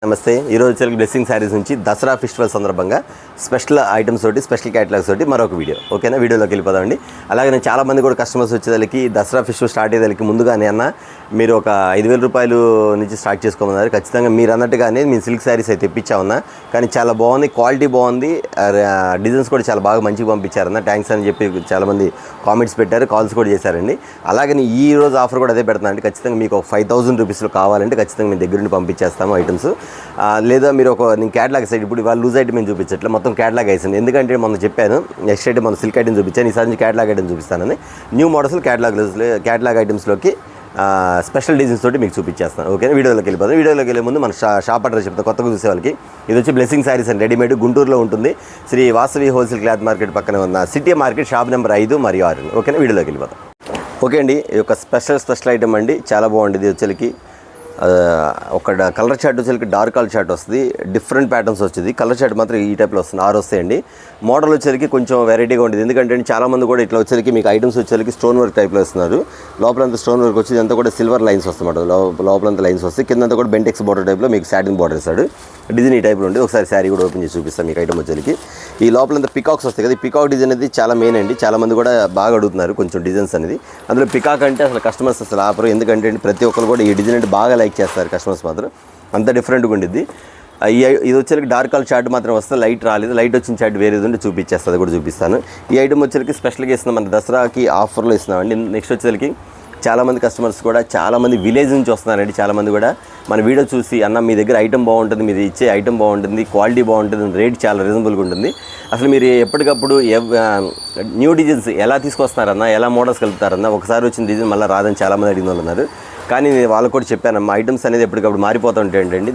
నమస్తే. ఈరోజు వచ్చేసరికి బ్లెస్సింగ్ శారీస్ నుంచి దసరా ఫెస్టివల్ సందర్భంగా స్పెషల్ ఐటమ్స్ తోటి స్పెషల్ క్యాటలాగ్స్ తోటి మరొక వీడియో. ఓకేనా, వీడియోలోకి వెళ్ళిపోదామండి. అలాగే నేను చాలామంది కూడా కస్టమర్స్ వచ్చేదానికి దసరా ఫెస్టివల్ స్టార్ట్ అయ్యేదానికి ముందుగానే అన్న మీరు ఒక 5,000 రూపాయలు నుంచి స్టార్ట్ చేసుకోమన్నారు. ఖచ్చితంగా మీరు అన్నట్టుగానే మేము సిల్క్ శారీస్ అయితే తెప్పించామన్నా, కానీ చాలా బాగుంది, క్వాలిటీ బాగుంది, డిజైన్స్ కూడా చాలా బాగా మంచిగా పంపించారన్న. థ్యాంక్స్ అని చెప్పి చాలామంది కామెంట్స్ పెట్టారు, కాల్స్ కూడా చేశారండి. అలాగే ఈ రోజు ఆఫర్ కూడా అదే పెడుతున్నాను అండి. ఖచ్చితంగా మీకు ఒక 5,000 రూపీస్లో కావాలంటే ఖచ్చితంగా మీ దగ్గర నుండి పంపించేస్తాము ఐటమ్స్. లేదా మీరు నేను క్యాటలాగ్ సైడ్ ఇప్పుడు వాళ్ళు లూజ్ ఐటమ్ ఏం చూపించట్లే, మొత్తం క్యాటలాగ్ వేసింది. ఎందుకంటే మనం చెప్పాను నెక్స్ట్ ఐటమ్ మనం సిల్క్ ఐటమ్ చూపించాను, ఈసారి నుంచి క్యాటలాగ్ ఐటమ్ చూపిస్తానని. న్యూ మోడల్స్ క్యాటలాగ్ ఐటమ్స్లోకి స్పెషల్ డిజైన్స్ తోటి మీకు చూపించేస్తాను. ఓకేనా, వీడియోలోకి వెళ్ళిపోతాం. వీడియోలోకి వెళ్ళే ముందు మన షాప్ అడ్రస్ చెప్తాను కొత్తగా చూసే వాళ్ళకి. ఇది వచ్చి బ్లెస్సింగ్ శారీస్ అండ్ రెడీమేడ్, గుంటూరులో ఉంటుంది. Shri Vasavi wholesale cloth market పక్కన ఉన్న సిటీ మార్కెట్ షాప్ నెంబర్ 5 మరియు 6. ఓకేనా, వీడియోలోకి వెళ్ళిపోతాం. ఓకే అండి, ఈ యొక్క స్పెషల్ ఐటమ్ అండి, చాలా బాగుంటుంది. వచ్చేకి ఒక కలర్ చార్ట్ వచ్చేకి డార్క్ కలర్ చార్ట్ వస్తుంది, డిఫరెంట్ ప్యాటర్న్స్ వచ్చింది. కలర్ చార్ట్ మాత్రం ఈ టైప్లో వస్తుంది, 6 వస్తాయండి. మోడల్ వచ్చేకి కొంచెం వెరైటీగా ఉంటుంది. ఎందుకంటే చాలామంది కూడా ఇట్లా వచ్చేకి మీకు ఐటమ్స్ వచ్చేకి స్టోన్ వర్క్ టైప్లో వస్తున్నారు. లోపలంతా స్టోన్ వర్క్ వచ్చి అంతా కూడా సిల్వర్ లైన్స్ వస్తాయి, లోపలంతా లైన్స్ వస్తాయి. కిందంతా కూడా బెంటెక్స్ బార్డర్ టైప్లో మీకు సాటిన్ బార్డర్ ఇస్తాడు. డిజైన్ ఈ టైప్లో ఉంటుంది. ఒకసారి శారీ కూడా ఓపెన్ చేసి చూపిస్తాను మీకు. ఐటమ్ వచ్చేకి ఈ లోపలంతా పికాక్స్ వస్తాయి కదా, ఈ పికాక్ డిజైన్ అనేది చాలా మెయిన్ అండి. చాలామంది కూడా బాగా అడుగుతున్నారు కొంచెం డిజైన్స్ అనేది. అందులో పికాక్ అంటే అసలు కస్టమర్స్ అసలు ఆపరు, ఎందుకంటే ప్రతి ఒక్కరు కూడా ఈ డిజైన్ అంటే బాగా లైక్ చేస్తారు కస్టమర్స్ మాత్రం. అంత డిఫరెంట్గా ఉండిద్ది. ఇది వచ్చేకి డార్క్ కలర్ చార్ట్ మాత్రం వస్తుంది, లైట్ రాలేదు. లైట్ వచ్చిన చార్ట్ వేరేది ఉంటే చూపించేస్తుంది, కూడా చూపిస్తాను. ఈ ఐటమ్ వచ్చేకి స్పెషల్గా ఇస్తున్నాం, మన దసరాకి ఆఫర్లో ఇస్తున్నామండి. నెక్స్ట్ వచ్చేకి చాలామంది కస్టమర్స్ కూడా చాలామంది విలేజ్ నుంచి వస్తున్నారండి. చాలామంది కూడా మన వీడియో చూసి అన్న మీ దగ్గర ఐటమ్ బాగుంటుంది, మీరు ఇచ్చే ఐటమ్ బాగుంటుంది, క్వాలిటీ బాగుంటుంది, రేట్ చాలా రీజనబుల్గా ఉంటుంది, అసలు మీరు ఎప్పటికప్పుడు న్యూ డిజైన్స్ ఎలా తీసుకొస్తున్నారన్న, ఎలా మోడల్స్ కలుపుతారన్న, ఒకసారి వచ్చిన డిజైన్ మళ్ళీ రాదని చాలామంది అడిగిన వాళ్ళు ఉన్నారు. కానీ నేను వాళ్ళకు కూడా చెప్పానమ్మా, ఐటమ్స్ అనేది ఎప్పటికప్పుడు మారిపోతూ ఉంటాయండి.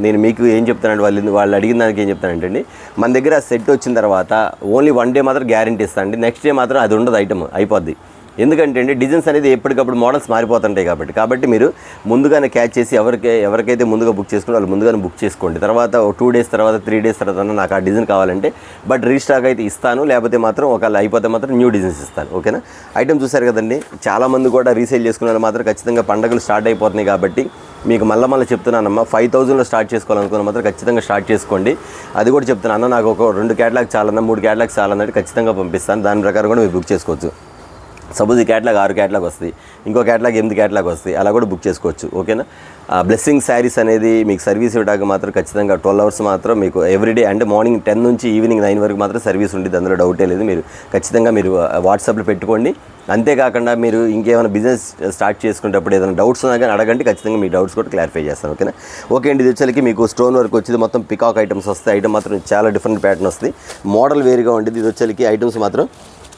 నేను మీకు ఏం చెప్తానంటే వాళ్ళు అడిగిన దానికి ఏం చెప్తానంటే, మన దగ్గర సెట్ వచ్చిన తర్వాత ఓన్లీ 1 డే మాత్రం గ్యారంటీ ఇస్తానండి, నెక్స్ట్ డే మాత్రం అది ఉండదు, ఐటమ్ అయిపోద్ది. ఎందుకంటే డిజైన్స్ అనేది ఎప్పటికప్పుడు మోడల్స్ మారిపోతుంటాయి కాబట్టి మీరు ముందుగానే క్యాచ్ చేసి ఎవరికైతే ముందుగా బుక్ చేసుకుని వాళ్ళు ముందుగానే బుక్ చేసుకోండి. తర్వాత 2 డేస్ తర్వాత 3 డేస్ తర్వాత నాకు ఆ డిజైన్ కావాలంటే బట్ రీస్టాక్ అయితే ఇస్తాను, లేకపోతే మాత్రం ఒకవేళ అయిపోతే మాత్రం న్యూ డిజైన్స్ ఇస్తాను. ఓకేనా, ఐటమ్ చూసారు కదండి. చాలామంది కూడా రీసేల్ చేసుకునే వాళ్ళు మాత్రం ఖచ్చితంగా పండుగలు స్టార్ట్ అయిపోతున్నాయి కాబట్టి మీకు మళ్ళీ చెప్తున్నానమ్మా, 5,000లో స్టార్ట్ చేసుకోవాలనుకున్న మాత్రం ఖచ్చితంగా స్టార్ట్ చేసుకోండి. అది కూడా చెప్తున్నాను అన్న, నాకు ఒక 2 క్యాటలాగ్ చాలన్నా 3 క్యాటలాగ్ చాలన్నట్టు ఖచ్చితంగా పంపిస్తాను. దాని ప్రకారం కూడా మీరు బుక్ చేసుకోవచ్చు. సపోజ్ ఈ క్యాటలాగ్ 6 క్యాటలాగ్ వస్తుంది, ఇంకో క్యాటలాగ్ 8 క్యాటలాగ్ వస్తాయి, అలా కూడా బుక్ చేసుకోవచ్చు. ఓకేనా, బ్లెస్సింగ్ శారీస్ అనేది మీకు సర్వీస్ ఇవ్వడానికి మాత్రం ఖచ్చితంగా 12 అవర్స్ మాత్రం మీకు ఎవ్రీడే, అంటే మార్నింగ్ 10 నుంచి ఈవినింగ్ 9 వరకు మాత్రం సర్వీస్ ఉంటుంది, అందులో డౌటే లేదు. మీరు ఖచ్చితంగా మీరు వాట్సాప్లో పెట్టుకోండి. అంతేకాకుండా మీరు ఇంకేమైనా బిజినెస్ స్టార్ట్ చేసుకునేటప్పుడు ఏదైనా డౌట్స్ ఉన్నా కానీ అడగండి, ఖచ్చితంగా మీ డౌట్స్ కూడా క్లారిఫై చేస్తాను. ఓకేనా, ఓకే అండి. ఇది వచ్చేకి మీకు స్టోన్ వర్క్ వచ్చింది, మొత్తం పికాక్ ఐటమ్స్ వస్తాయి. ఐటమ్ మాత్రం చాలా డిఫరెంట్ ప్యాటర్న్ వస్తుంది, మోడల్ వేరుగా ఉంటుంది. ఇది వచ్చేకి ఐటమ్స్ మాత్రం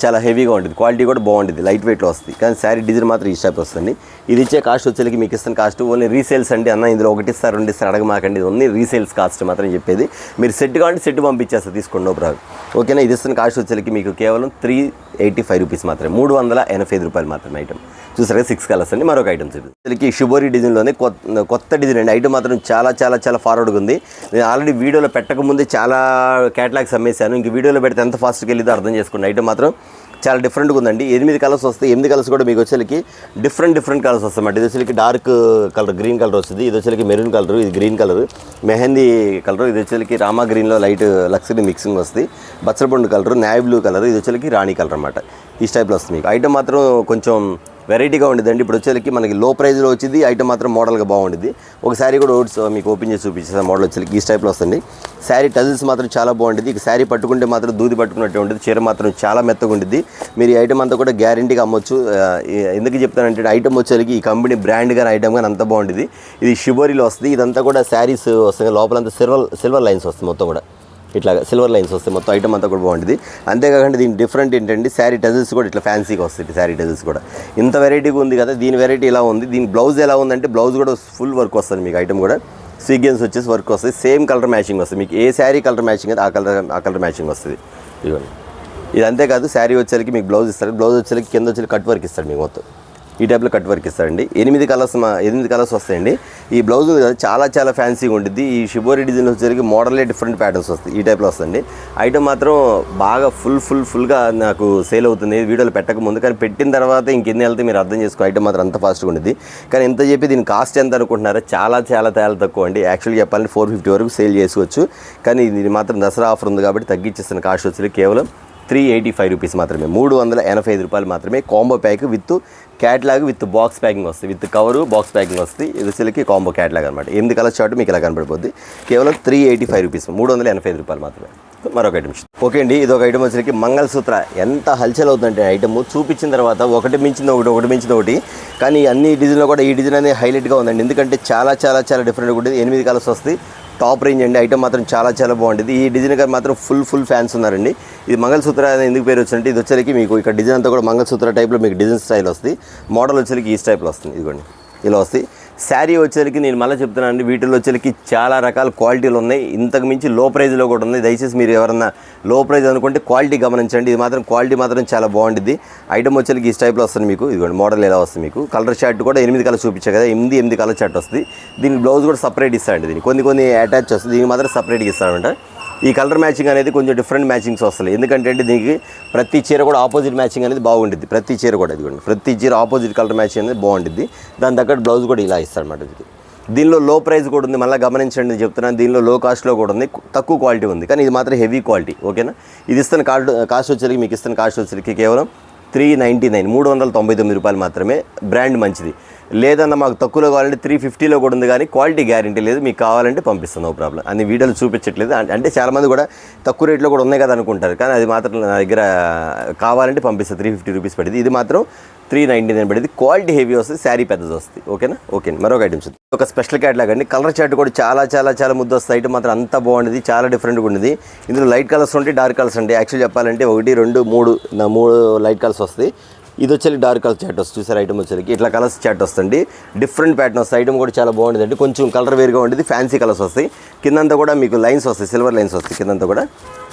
చాలా హెవీగా ఉంటుంది, క్వాలిటీ కూడా బాగుంటుంది, లైట్ వెయిట్లో వస్తుంది. కానీ శారీ డిజైన్ మాత్రం ఈ స్టైప్ వస్తుంది. ఇది ఇచ్చే కాస్ట్ వచ్చేకి మీకు ఇస్తున్న కాస్ట్ ఓన్లీ రీసేల్స్ అండి. అన్న ఇందులో 1 ఇస్తారు 2 ఇస్తారు అడగమాకండి, ఓన్లీ రీసేల్స్ కాస్ట్ మాత్రం చెప్పేది. మీరు సెట్ కావాలంటే సెట్ పంపించేస్తారు, తీసుకోండి, నో ప్రాబ్లం. ఓకేనా, ఇది ఇస్తున్న కాస్ట్ వచ్చేకి మీకు కేవలం 385 రూపీస్ మాత్రమే, 385 రూపాయలు మాత్రమే. ఐటమ్ చూసారా, 6 కలర్స్ అండి. మరొక ఐటమ్స్ వచ్చేకి షుబోరీ డిజైన్లోనే కొత్త డిజైన్ అండి. ఐటమ్ మాత్రం చాలా చాలా చాలా ఫార్వర్డ్గా ఉంది. నేను ఆల్రెడీ వీడియోలో పెట్టకముందే చాలా క్యాటలాగ్స్ అమ్మేశాను, ఇంక వీడియోలో పెడితే ఎంత ఫాస్ట్గా వెళ్ళిదో అర్థం చేసుకోండి. ఐటమ్ మాత్రం చాలా డిఫరెంట్గా ఉందండి. 8 కలర్స్ వస్తాయి, 8 కలర్స్ కూడా మీకు వచ్చేకి డిఫరెంట్ కలర్స్ వస్తాయన్నమాట. ఇది వచ్చేకి డార్క్ కలర్ గ్రీన్ కలర్ వస్తుంది, ఇది వచ్చేకి మెరూన్ కలర్, ఇది గ్రీన్ కలర్, మెహందీ కలర్, ఇది వచ్చేకి రామా గ్రీన్లో లైట్ లక్సరీ మిక్సింగ్ వస్తుంది, బచ్చరపండు కలర్, నావీ బ్లూ కలర్, ఇది వచ్చేకి రాణి కలర్ అన్నమాట. ఈ టైప్లో వస్తుంది మీకు. ఐటమ్ మాత్రం కొంచెం వెరైటీగా ఉండేదండి. ఇప్పుడు వచ్చేకి మనకి లో ప్రైస్లో వచ్చింది, ఐటమ్ మాత్రం మోడల్గా బాగుంటుంది. ఒక శారీ కూడా మీకు ఓపెన్ చేసి చూపించేసాను, మోడల్ వచ్చేకి ఈ టైప్లో వస్తుంది. శారీ టజిల్స్ మాత్రం చాలా బాగుంటుంది. ఇక శారీ పట్టుకుంటే మాత్రం దూది పట్టుకున్నట్టు ఉంటుంది, చీర మాత్రం చాలా మెత్తగా ఉంటుంది. మీరు ఈ ఐటమ్ అంతా కూడా గ్యారంటీగా అమ్మొచ్చు. ఎందుకు చెప్తానంటే ఐటమ్ వచ్చేకి ఈ కంపెనీ బ్రాండ్ కానీ ఐటమ్ కానీ అంత బాగుంటుంది. ఇది షిబోరీలో వస్తుంది, ఇదంతా కూడా శారీస్ వస్తుంది, లోపలంతా సిల్వర్ లైన్స్ వస్తుంది, మొత్తం కూడా ఇట్లా సిల్వర్ లైన్స్ వస్తాయి, మొత్తం ఐటమ్ అంతా కూడా బాగుంటుంది. అంతేకాకుండా దీని డిఫరెంట్ ఏంటంటే శారీ టజిల్స్ కూడా ఇట్లా ఫ్యాన్సీగా వస్తుంది. శారీ టజిల్స్ కూడా ఇంత వెరైటీగా ఉంది కదా, దీని వెరైటీ ఇలా ఉంది. దీని బ్లౌజ్ ఎలా ఉందంటే బ్లౌజ్ కూడా ఫుల్ వర్క్ వస్తుంది మీకు. ఐటమ్ కూడా సీక్వెన్స్ వచ్చేసి వర్క్ వస్తుంది, సేమ్ కలర్ మ్యాచింగ్ వస్తుంది. మీకు ఏ శారీ కలర్ మ్యాచింగ్ అయితే ఆ కలర్ మ్యాచింగ్ వస్తుంది. ఇదిగోండి, ఇది అంతేకాదు శారీ వచ్చేసరికి మీకు బ్లౌజ్ ఇస్తారు, బ్లౌజ్ వచ్చేసరికి కింద వచ్చి కట్ వర్క్ ఇస్తాడు మీకు మొత్తం. ఈ టైప్లో కట్ వర్క్ ఇస్తారండి. 8 కలర్స్ వస్తాయండి. ఈ బ్లౌజ్ చాలా చాలా ఫ్యాన్సీగా ఉంటుంది. ఈ షిబోరి డిజైన్ వచ్చేసరికి మోడలే డిఫరెంట్ ప్యాటర్న్స్ వస్తాయి. ఈ టైప్లో వస్తుంది. ఐటమ్ మాత్రం బాగా ఫుల్గా నాకు సేల్ అవుతుంది వీడియోలో పెట్టక ముందు, కానీ పెట్టిన తర్వాత ఇంకెన్ని వెళ్తే మీరు అర్థం చేసుకో. ఐటమ్ మాత్రం అంత ఫాస్ట్గా ఉంటుంది. కానీ ఎంత చెప్పి దీని కాస్ట్ ఎంత అనుకుంటున్నారా? చాలా చాలా తక్కువ అండి. యాక్చువల్గా చెప్పాలంటే 450 వరకు సేల్ చేసుకోవచ్చు. కానీ ఇది మాత్రం దసరా ఆఫర్ ఉంది కాబట్టి తగ్గించేస్తున్న కాస్ట్ వచ్చి కేవలం 385 రూపీస్ మాత్రమే, 385 రూపాయలు మాత్రమే. Combo pack with catalogue with box packing వస్తుంది, విత్ కవరు బాక్స్ ప్యాకింగ్ వస్తుంది. ఇది వచ్చేసరికి కాంబో క్యాట్లాగ్ అనమాట. 8 కలర్ షార్ట్ మీకు ఇలా కనబడిపోద్ది. కేవలం 385 రూపీస్, 385 రూపాయలు మాత్రమే. మరొక ఐటమ్ ఓకే అండి. ఇది ఒక ఐటమ్ వచ్చేసరికి మంగళసూత్ర. ఎంత హల్చల్ అవుతుందంటే ఐటమ్ చూపించిన తర్వాత ఒకటి మించింది ఒకటి. కానీ అన్ని డిజైన్లో కూడా ఈ డిజైన్ అనేది హైలైట్గా ఉందండి. ఎందుకంటే చాలా చాలా చాలా డిఫరెంట్గా ఉంటుంది. 8 కలర్స్ వస్తాయి. టాప్ రేంజ్ అండి. ఐటమ్ మాత్రం చాలా చాలా బాగుంటుంది. ఈ డిజైన్ గారు మాత్రం ఫుల్ ఫ్యాన్స్ ఉన్నారండి. ఇది మంగళసూత్ర ఎందుకు పేరు వచ్చిందంటే ఇది వచ్చేసరికి మీకు ఇక్కడ డిజైన్ అంతా కూడా మంగళసూత్ర టైప్లో మీకు డిజైన్ స్టైల్ వస్తుంది. మోడల్ వచ్చేసరికి ఈ టైప్లో వస్తుంది. ఇదిగోండి ఇలా వస్తాయి. శారీ వచ్చేసరికి నేను మళ్ళీ చెప్తున్నాను అండి, వీటిలో వచ్చేసరికి చాలా రకాల క్వాలిటీలు ఉన్నాయి. ఇంతకు మించి లో ప్రైజ్లో కూడా ఉన్నాయి. దయచేసి మీరు ఎవరన్నా లో ప్రైజ్ అనుకుంటే క్వాలిటీ గమనించండి. ఇది మాత్రం క్వాలిటీ మాత్రం చాలా బాగుంటుంది. ఐటమ్ వచ్చేసరికి ఈ టైప్లో వస్తుంది మీకు. ఇదిగోండి మోడల్ ఎలా వస్తుంది మీకు. కలర్ షార్ట్ కూడా 8 కలర్ చూపించా కదా, 8 కలర్ షార్ట్ వస్తుంది. దీనికి బ్లౌజ్ కూడా సపరేట్ ఇస్తారండి. దీనికి కొన్ని అటాచ్ వస్తుంది. దీనికి మాత్రం సపరేట్గా ఇస్తారంట. ఈ కలర్ మ్యాచింగ్ అనేది కొంచెం డిఫరెంట్ మ్యాచింగ్స్ వస్తాయి. ఎందుకంటే అంటే దీనికి ప్రతి చీర కూడా ఆపోజిట్ మ్యాచింగ్ అనేది బాగుంటుంది. ప్రతి చీర కూడా ఇదిగోండి, ప్రతి చీర ఆపోజిట్ కలర్ మ్యాచింగ్ అనేది బాగుంటుంది. దాని తగ్గట్టు బ్లౌజ్ కూడా ఇలా ఇస్తారన్నమాట. ఇది దీనిలో లో ప్రైస్ కూడా ఉంది. మళ్ళీ గమనించండి చెప్తున్నాను. దీనిలో లో కాస్ట్లో కూడా ఉంది, తక్కువ క్వాలిటీ ఉంది. కానీ ఇది మాత్రం హెవీ క్వాలిటీ. ఓకేనా. ఇది ఇస్తున్న కాస్ట్ వచ్చేసరికి మీకు ఇస్తున్న కాస్ట్ వచ్చేసరికి కేవలం 399, 399 రూపాయలు మాత్రమే. బ్రాండ్ మంచిది. లేదన్నా మాకు తక్కువలో కావాలంటే 350లో కూడా ఉంది. కానీ క్వాలిటీ గ్యారంటీ లేదు. మీకు కావాలంటే పంపిస్తాను, నో ప్రాబ్లం. అన్ని వీడియోలు చూపించట్లేదు. అంటే చాలామంది కూడా తక్కువ రేట్లో కూడా ఉన్నాయి కదా అనుకుంటారు. కానీ అది మాత్రం నా దగ్గర కావాలంటే పంపిస్తాను. 350 రూపీస్ పడింది. ఇది మాత్రం 399 పడింది. క్వాలిటీ హెవీ వస్తుంది, శారీ పెద్దది వస్తుంది. ఓకేనా. ఓకే. మరొక ఐటమ్స్ ఒక స్పెషల్ క్యాట్లాగ్ అండి. కలర్ చార్ట్ కూడా చాలా చాలా చాలా ముద్దు వస్తుంది. ఐటమ్ మాత్రం అంత బాగుంటుంది, చాలా డిఫరెంట్గా ఉండేది. ఇందులో లైట్ కలర్స్ ఉంటాయి, డార్క్ కలర్స్ ఉంటాయి. యాక్చువల్ చెప్పాలంటే 1, 2, 3 లైట్ కలర్స్ వస్తాయి. ఇది వచ్చేసి డార్క్ కలర్ చాట్ వస్తుంది. చూసారు ఐటమ్ వచ్చేసరికి ఇట్లా కలర్స్ చాట్ వస్తుంది. డిఫరెంట్ ప్యాటర్న్ వస్తాయి. ఐటమ్ కూడా చాలా బాగుంటుంది అండి. కొంచెం కలర్ వేరుగా ఉంటుంది. ఫ్యాన్సీ కలర్స్ వస్తాయి. కిందంతా కూడా మీకు లైన్స్ వస్తాయి, సిల్వర్ లైన్స్ వస్తాయి. కిందంతా కూడా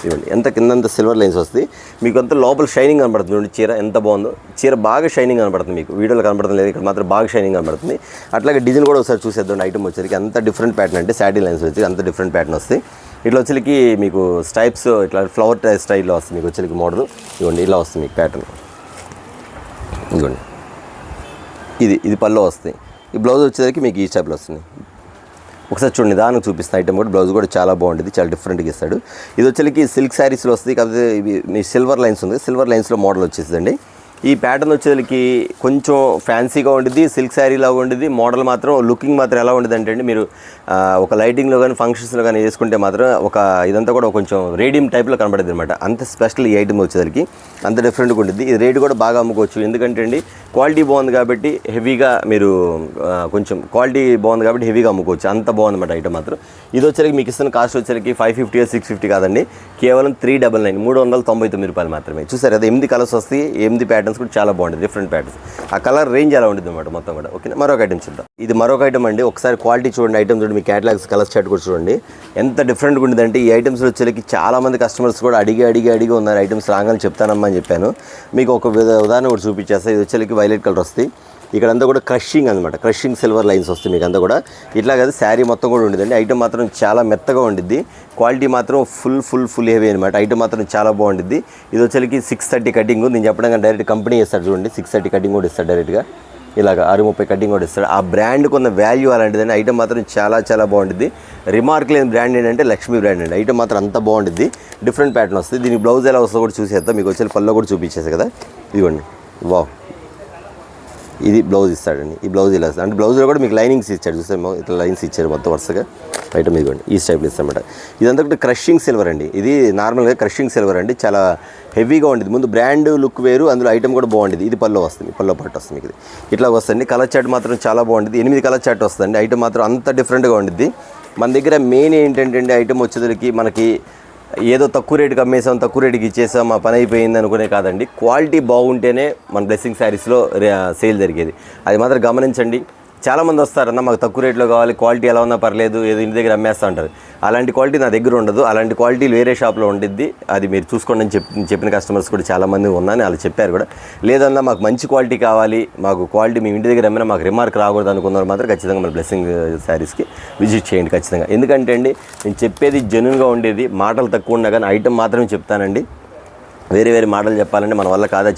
ఇవ్వండి, ఎంత కిందంతా సిల్వర్ లైన్స్ వస్తాయి. మీకు అంతా లోపల షైనింగ్ కనబడుతుంది. చూడండి చీర ఎంత బాగుందో. చీర బాగా షైనింగ్ కనబడుతుంది. మీకు వీడియోలో కనబడుతుంది లేదు, ఇక్కడ మాత్రం బాగా షైనింగ్ కనబడుతుంది. అట్లాగే డిజైన్ కూడా ఒకసారి చూసేద్దాం. ఐటమ్ వచ్చేసరికి అంత డిఫరెంట్ ప్యాటర్న్ అంటే శాడీ లైన్స్ వచ్చి అంత డిఫరెంట్ ప్యాటర్న్ వస్తాయి. ఇట్లా వచ్చేకి మీకు స్టైప్స్ ఇట్లా ఫ్లవర్ స్టైల్లో వస్తుంది. మీకు వచ్చేకి మోడల్ ఇవ్వండి ఇలా వస్తుంది మీకు ప్యాటర్న్. ఇదిగోండి ఇది పళ్ళు వస్తాయి. ఈ బ్లౌజ్ వచ్చేసరికి మీకు ఈ టైప్లో వస్తుంది. ఒకసారి చూడండి, దానికి చూపిస్తాను. ఐటమ్ కూడా బ్లౌజ్ కూడా చాలా బాగుంటుంది, చాలా డిఫరెంట్గా ఇస్తాడు. ఇది వచ్చేకి సిల్క్ శారీస్లో వస్తుంది. కాకపోతే ఇవి మీ సిల్వర్ లైన్స్ ఉంది, సిల్వర్ లైన్స్లో మోడల్ వచ్చేసిందండి. ఈ ప్యాటర్న్ వచ్చేసరికి కొంచెం ఫ్యాన్సీగా ఉంటుంది, సిల్క్ శారీలాగా ఉంటుంది. మోడల్ మాత్రం లుకింగ్ మాత్రం ఎలా ఉంటుంది అంటే అండి, మీరు ఒక లైటింగ్లో కానీ ఫంక్షన్స్లో కానీ వేసుకుంటే మాత్రం ఒక ఇదంతా కూడా కొంచెం రేడియం టైప్లో కనబడుతుంది అనమాట. అంత స్పెషల్ ఈ ఐటమ్ వచ్చేసరికి అంత డిఫరెంట్గా ఉంటుంది. ఇది రేటు కూడా బాగా అమ్ముకోవచ్చు. ఎందుకంటే అండి క్వాలిటీ బాగుంది కాబట్టి హెవీగా మీరు కొంచెం క్వాలిటీ బాగుంది కాబట్టి హెవీగా అమ్ముకోవచ్చు. అంత బాగుందన్నమాట ఐటమ్ మాత్రం. ఇది వచ్చేసరికి మీకు ఇస్తున్న కాస్ట్ వచ్చేసరికి 550 650 కాదండి, కేవలం 399, 399 రూపాయలు మాత్రమే. చూసారు కదా, 8 కలర్స్ వస్తాయి. 8 ప్యాటర్న్స్ కూడా చాలా బాగుంటుంది, డిఫరెంట్ ప్యాటర్న్స్. ఆ కలర్ రేంజ్ ఎలా ఉంటుంది అనమాట మొత్తం కూడా. ఓకే. మరొక ఐటమ్ చూద్దాం. ఇది మరొక ఐటమ్ అండి. ఒకసారి క్వాలిటీ చూడండి. ఐటమ్ చూడండి, మీ క్యాటలాగ్స్ కలర్ చార్ట్ కూడా చూడండి ఎంత డిఫరెంట్గా ఉంటుందంటే. ఈ ఐటమ్స్ వచ్చేసరికి చాలామంది కస్టమర్స్ కూడా అడిగి ఉన్నారు. ఐటమ్స్ రాగానే చెప్తానమ్మా అని చెప్పాను. మీకు ఒక ఉదాహరణ కూడా చూపించేస్తా. ఇది వచ్చేకి వైలెట్ కలర్ వస్తుంది. ఇక్కడంతా కూడా క్రషింగ్ అనమాట, క్రషింగ్ సిల్వర్ లైన్స్ వస్తాయి మీకు అంతా కూడా. ఇట్లా కదా శారీ మొత్తం కూడా ఉంటుందండి. ఐటమ్ మాత్రం చాలా మెత్తగా ఉండిద్ది. క్వాలిటీ మాత్రం ఫుల్ హెవీ అనమాట. ఐటమ్ మాత్రం చాలా బాగుంటుంది. ఇది వచ్చేకి 630 కటింగ్. నేను చెప్పడం కానీ డైరెక్ట్ కంపెనీ ఇస్తాడు చూడండి. 630 కటింగ్ కూడా ఇస్తాడు డైరెక్ట్గా. ఇలాగ 630 కటింగ్ కూడా ఇస్తాడు. ఆ బ్రాండ్కి ఉన్న వాల్యూ అలాంటిదండి. ఐటమ్ మాత్రం చాలా చాలా బాగుంటుంది. రిమార్క్ లేని బ్రాండ్ ఏంటంటే లక్ష్మీ బ్రాండ్ అండి. ఐటమ్ మాత్రం అంత బాగుంటుంది, డిఫరెంట్ ప్యాటర్న్ వస్తుంది. దీనికి బ్లౌజ్ ఎలా వస్తుందో కూడా చూసేద్దాం. మీకు వచ్చే పళ్ళు కూడా చూపించేది కదా. ఇదిగోండి, వావ్, ఇది బ్లౌజ్ ఇస్తాడండి. ఈ బ్లౌజ్ ఇలా అంటే బ్లౌజ్లో కూడా మీకు లైనింగ్స్ ఇచ్చాడు. చూస్తే ఇట్లా లైన్స్ ఇచ్చారు మొత్తం వరుసగా. ఐటమ్ ఇదిగోండి ఈ టైప్లో ఇస్తామన్నమాట. ఇదంతా కూడా క్రషింగ్ సిల్వర్ అండి. ఇది నార్మల్గా క్రషింగ్ సిల్వర్ అండి. చాలా హెవీగా ఉంటుంది. ముందు బ్రాండ్ లుక్ వేరు, అందులో ఐటమ్ కూడా బాగుంటుంది. ఇది పల్లో వస్తుంది, పల్లో పాటు వస్తుంది మీకు. ఇట్లా వస్తుంది. కలర్ చార్ట్ మాత్రం చాలా బాగుంటుంది. 8 కలర్ చార్ట్ వస్తుంది. ఐటమ్ మాత్రం అంత డిఫరెంట్గా ఉంటుంది. మన దగ్గర మెయిన్ ఏంటంటే ఐటమ్ వచ్చేసరికి మనకి ఏదో తక్కువ రేటుకి అమ్మేసాం, తక్కువ రేటుకి ఇచ్చేసాం, మా పని అయిపోయింది అనుకునే కాదండి. క్వాలిటీ బాగుంటేనే మన బ్లెస్సింగ్ శారీస్లో సేల్ జరిగేది. అది మాత్రం గమనించండి. చాలామంది వస్తారన్న మాకు తక్కువ రేట్లో కావాలి, క్వాలిటీ ఎలా ఉన్నా పర్లేదు, ఏదో ఇంటి దగ్గర అమ్మేస్తా ఉంటారు. అలాంటి క్వాలిటీ నా దగ్గర ఉండదు. అలాంటి క్వాలిటీలు వేరే షాప్లో ఉండిద్ది, అది మీరు చూసుకోండి అని చెప్పిన కస్టమర్స్ కూడా చాలామంది ఉన్నారని వాళ్ళు చెప్పారు కూడా. లేదన్నా మాకు మంచి క్వాలిటీ కావాలి, మాకు క్వాలిటీ మీ ఇంటి దగ్గర అమ్మినా మాకు రిమార్క్ రాకూడదు అనుకున్నారు మాత్రం ఖచ్చితంగా మన బ్లెస్సింగ్ శారీస్కి విజిట్ చేయండి ఖచ్చితంగా. ఎందుకంటే అండి నేను చెప్పేది జెన్యూన్గా ఉండేది, మాటలు తక్కువ ఉన్నా కానీ ఐటమ్ మాత్రమే చెప్తానండి. వేరే వేరే మాటలు చెప్పాలంటే మన వల్ల కాదా,